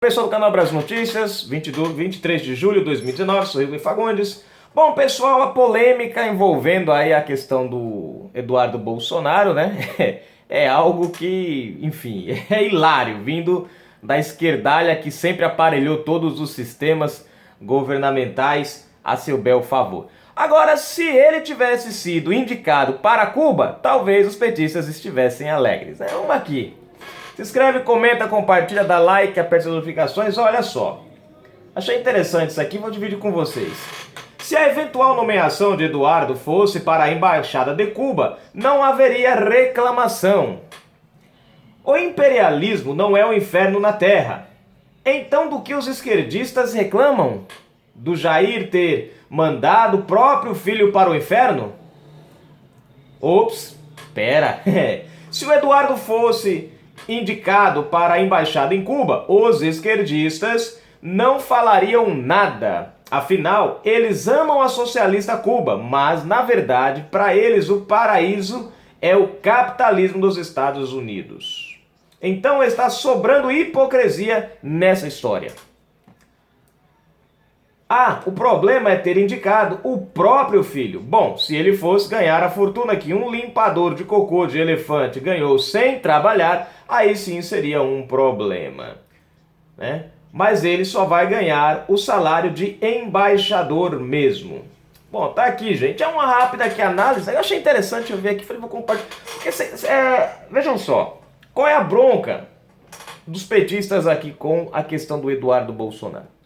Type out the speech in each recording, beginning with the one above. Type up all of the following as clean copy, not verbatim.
Pessoal do canal Brasil Notícias, 23 de julho de 2019, sou Igor Fagundes. Bom, pessoal, a polêmica envolvendo aí a questão do Eduardo Bolsonaro, né? É algo que, enfim, é hilário, vindo da esquerdalha que sempre aparelhou todos os sistemas governamentais a seu bel favor. Agora, se ele tivesse sido indicado para Cuba, talvez os petistas estivessem alegres, né? Vamos aqui. Se inscreve, comenta, compartilha, dá like, aperta as notificações. Olha só, achei interessante isso aqui, vou dividir com vocês. Se a eventual nomeação de Eduardo fosse para a Embaixada de Cuba, não haveria reclamação. O imperialismo não é o inferno na Terra. Então, do que os esquerdistas reclamam? Do Jair ter mandado o próprio filho para o inferno? Ops, pera. Se o Eduardo fosse indicado para a embaixada em Cuba, os esquerdistas não falariam nada. Afinal, eles amam a socialista Cuba, mas na verdade, para eles o paraíso é o capitalismo dos Estados Unidos. Então está sobrando hipocrisia nessa história. Ah, o problema é ter indicado o próprio filho. Bom, se ele fosse ganhar a fortuna que um limpador de cocô de elefante ganhou sem trabalhar, aí sim seria um problema, né? Mas ele só vai ganhar o salário de embaixador mesmo. Bom, tá aqui, gente. É uma rápida aqui análise. Eu achei interessante eu ver aqui. Falei, vou compartilhar. Vejam só. Qual é a bronca dos petistas aqui com a questão do Eduardo Bolsonaro?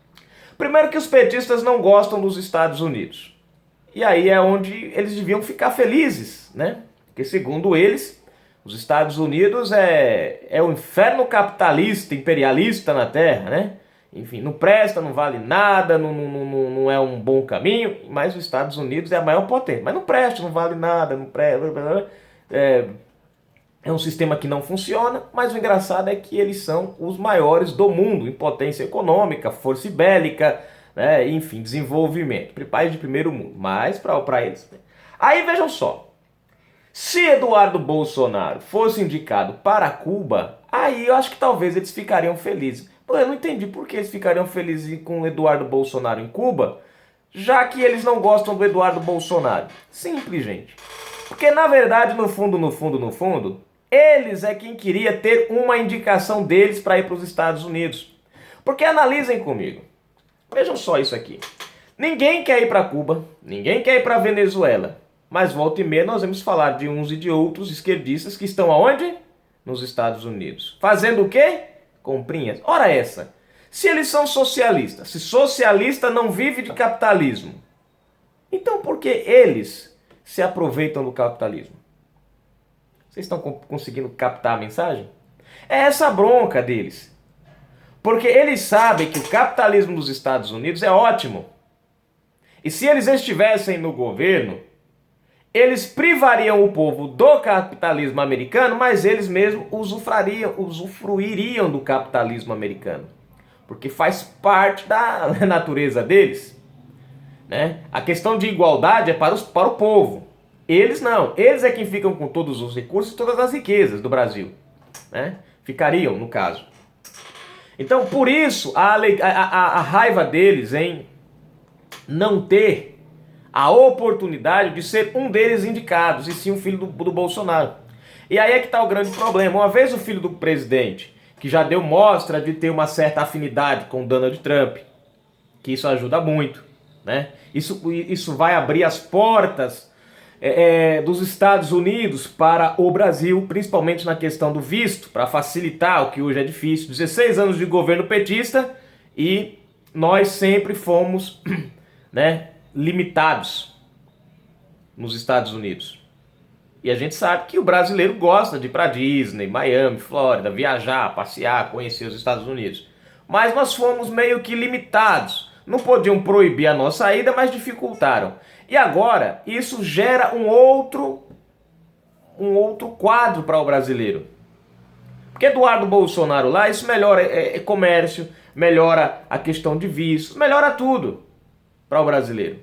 Primeiro que os petistas não gostam dos Estados Unidos. E aí é onde eles deviam ficar felizes, né? Porque segundo eles, os Estados Unidos é o inferno capitalista, imperialista na Terra, né? Enfim, não presta, não vale nada, não é um bom caminho, mas os Estados Unidos é a maior potência. Mas não presta, não vale nada, não presta... É um sistema que não funciona, mas o engraçado é que eles são os maiores do mundo em potência econômica, força bélica, né? Enfim, desenvolvimento. País de primeiro mundo, mas para eles... Né? Aí vejam só, se Eduardo Bolsonaro fosse indicado para Cuba, aí eu acho que talvez eles ficariam felizes. Pô, eu não entendi por que eles ficariam felizes com o Eduardo Bolsonaro em Cuba, já que eles não gostam do Eduardo Bolsonaro. Simples, gente. Porque na verdade, no fundo, eles é quem queria ter uma indicação deles para ir para os Estados Unidos. Porque analisem comigo. Vejam só isso aqui. Ninguém quer ir para Cuba, ninguém quer ir para Venezuela. Mas volta e meia nós vamos falar de uns e de outros esquerdistas que estão aonde? Nos Estados Unidos. Fazendo o quê? Comprinhas. Ora essa. Se eles são socialistas, se socialista não vive de capitalismo, então por que eles se aproveitam do capitalismo? Vocês estão conseguindo captar a mensagem? É essa a bronca deles. Porque eles sabem que o capitalismo dos Estados Unidos é ótimo. E se eles estivessem no governo, eles privariam o povo do capitalismo americano, mas eles mesmos usufruiriam do capitalismo americano. Porque faz parte da natureza deles, né? A questão de igualdade é para o povo. Eles não. Eles é quem ficam com todos os recursos e todas as riquezas do Brasil, né? Ficariam, no caso. Então, por isso, a raiva deles em não ter a oportunidade de ser um deles indicados, e sim o filho do Bolsonaro. E aí é que está o grande problema. Uma vez o filho do presidente, que já deu mostra de ter uma certa afinidade com o Donald Trump, que isso ajuda muito, né? Isso vai abrir as portas dos Estados Unidos para o Brasil, principalmente na questão do visto, para facilitar o que hoje é difícil. 16 anos de governo petista e nós sempre fomos, né, limitados nos Estados Unidos. E a gente sabe que o brasileiro gosta de ir para Disney, Miami, Flórida, viajar, passear, conhecer os Estados Unidos. Mas nós fomos meio que limitados. Não podiam proibir a nossa ida, mas dificultaram. E agora isso gera um outro quadro para o brasileiro. Porque Eduardo Bolsonaro lá, isso melhora comércio, melhora a questão de vistos, melhora tudo para o brasileiro,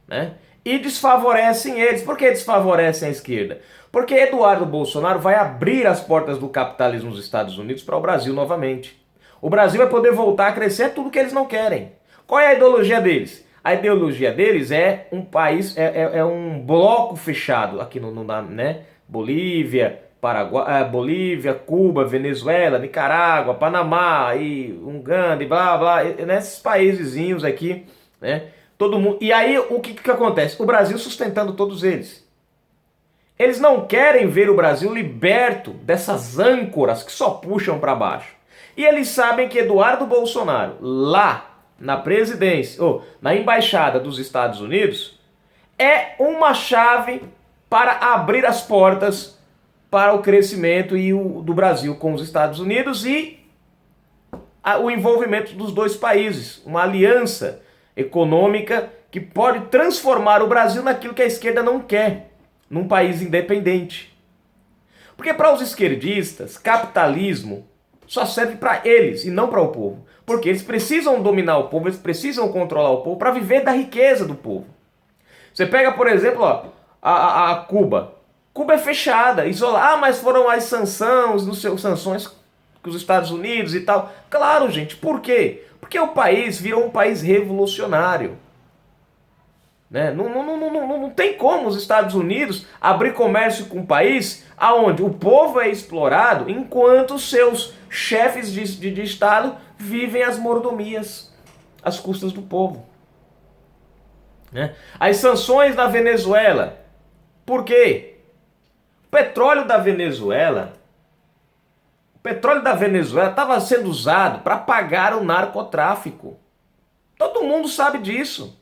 né? E desfavorecem eles. Por que desfavorecem a esquerda? Porque Eduardo Bolsonaro vai abrir as portas do capitalismo nos Estados Unidos para o Brasil novamente. O Brasil vai poder voltar a crescer, é tudo que eles não querem. Qual é a ideologia deles? A ideologia deles é um país, é um bloco fechado, aqui não dá, né? Bolívia, Paraguai, Bolívia, Cuba, Venezuela, Nicarágua, Panamá, e Uganda, e blá blá, nesses paísezinhos aqui, né? Todo mundo. E aí o que acontece? O Brasil sustentando todos eles. Eles não querem ver o Brasil liberto dessas âncoras que só puxam para baixo. E eles sabem que Eduardo Bolsonaro, lá na presidência, ou na embaixada dos Estados Unidos, é uma chave para abrir as portas para o crescimento do Brasil com os Estados Unidos e o envolvimento dos dois países. Uma aliança econômica que pode transformar o Brasil naquilo que a esquerda não quer, num país independente. Porque para os esquerdistas, capitalismo só serve para eles e não para o povo. Porque eles precisam dominar o povo, eles precisam controlar o povo para viver da riqueza do povo. Você pega, por exemplo, ó, a Cuba. Cuba é fechada, isolada. Ah, mas foram as sanções que os Estados Unidos e tal. Claro, gente, por quê? Porque o país virou um país revolucionário. Né? Não tem como os Estados Unidos abrir comércio com um país onde o povo é explorado enquanto seus chefes de Estado vivem as mordomias às custas do povo. Né? As sanções na Venezuela. Por quê? O petróleo da Venezuela estava sendo usado para pagar o narcotráfico. Todo mundo sabe disso.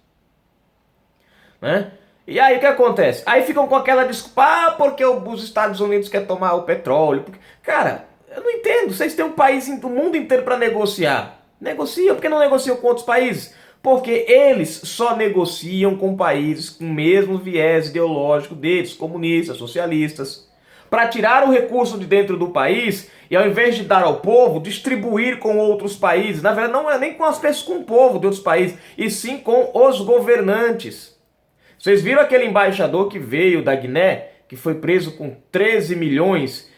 Né? E aí o que acontece? Aí ficam com aquela desculpa, porque os Estados Unidos querem tomar o petróleo. Cara, eu não entendo. Vocês têm um país do mundo inteiro para negociar. Negociam, por que não negociam com outros países? Porque eles só negociam com países com o mesmo viés ideológico deles, comunistas, socialistas, para tirar o recurso de dentro do país e ao invés de dar ao povo, distribuir com outros países. Na verdade, não é nem com as pessoas, com o povo de outros países, e sim com os governantes. Vocês viram aquele embaixador que veio da Guiné, que foi preso com 13 milhões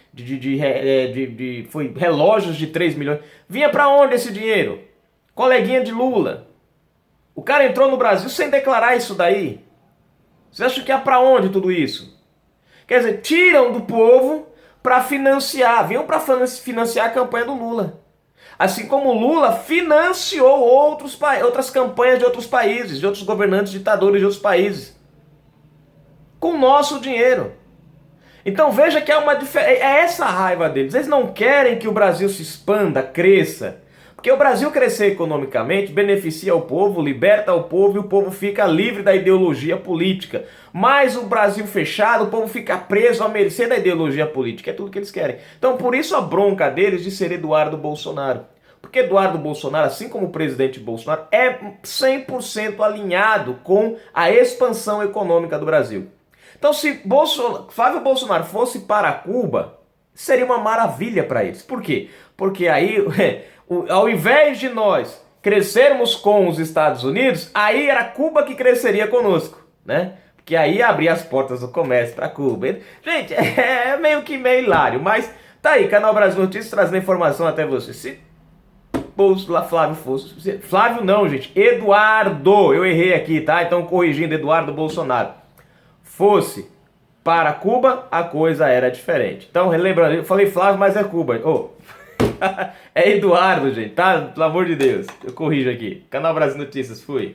foi relógios de 3 milhões. Vinha para onde esse dinheiro? Coleguinha de Lula. O cara entrou no Brasil sem declarar isso daí. Você acha que é para onde tudo isso? Quer dizer, tiram do povo para financiar. Vinham para financiar a campanha do Lula. Assim como o Lula financiou outras campanhas de outros países, de outros governantes ditadores de outros países. Com o nosso dinheiro. Então veja que é essa a raiva deles. Eles não querem que o Brasil se expanda, cresça. Porque o Brasil crescer economicamente beneficia o povo, liberta o povo e o povo fica livre da ideologia política. Mas o Brasil fechado, o povo fica preso à mercê da ideologia política. É tudo que eles querem. Então por isso a bronca deles de ser Eduardo Bolsonaro. Porque Eduardo Bolsonaro, assim como o presidente Bolsonaro, é 100% alinhado com a expansão econômica do Brasil. Então se Flávio Bolsonaro fosse para Cuba, seria uma maravilha para eles. Por quê? Porque aí, ao invés de nós crescermos com os Estados Unidos, aí era Cuba que cresceria conosco, né? Porque aí abria as portas do comércio para Cuba. Gente, é meio hilário, mas tá aí, Canal Brasil Notícias trazendo informação até você. Se Flávio fosse... Flávio não, gente, Eduardo, eu errei aqui, tá? Então corrigindo, Eduardo Bolsonaro. Fosse para Cuba, a coisa era diferente. Então, relembrando, eu falei Flávio, mas é Cuba. Oh. É Eduardo, gente, tá? Pelo amor de Deus. Eu corrijo aqui. Canal Brasil Notícias, fui.